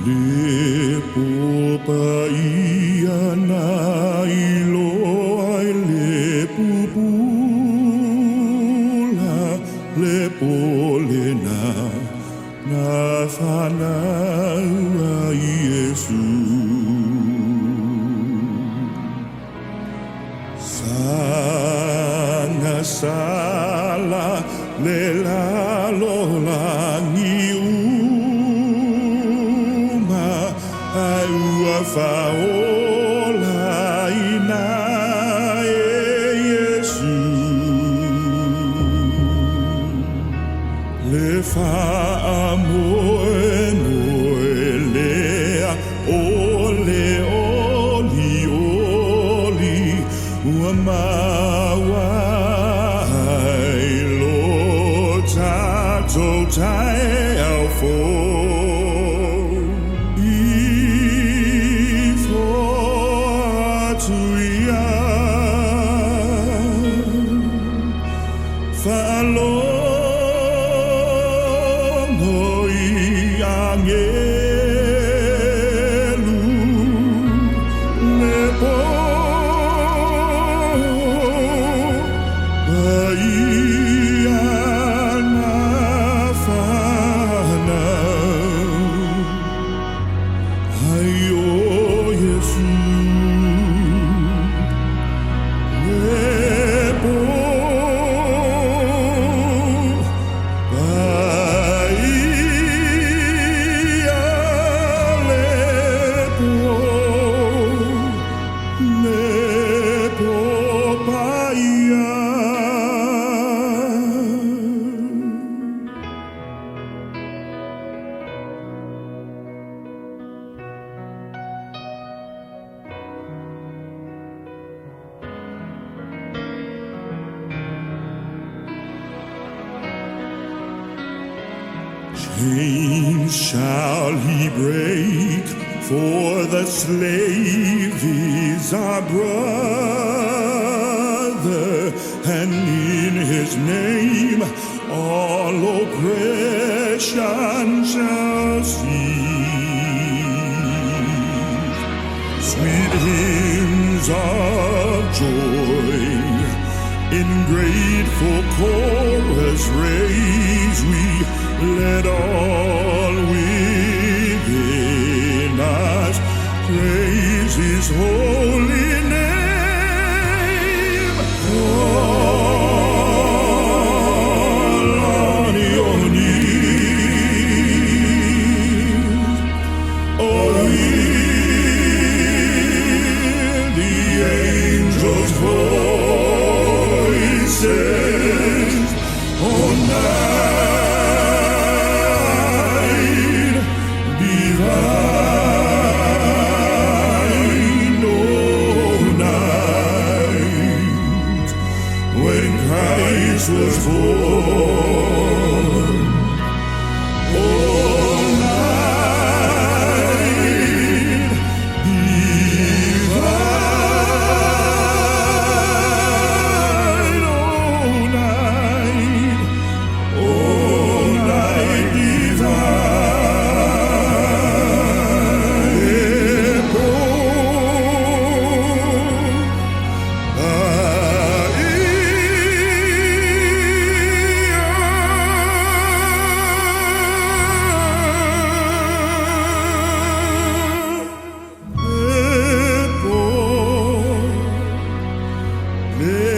Le popaia na iloa le pupula le polena na whanau a Iesu. Sanga sala le lalo langi uma aua faola ina e Iesu. Le faamoe moe lea ole oli oli ua mawai lo tatou tae au fo. Chains shall he break, for the slave is our brother, and in his name all oppression shall cease. Sweet hymns of joy in grateful chorus raise we, let all within us praise his holy name. Fall on your knees, oh, hear the angels' voices, oh, night. Was born, all night divine, all night divine. Yeah.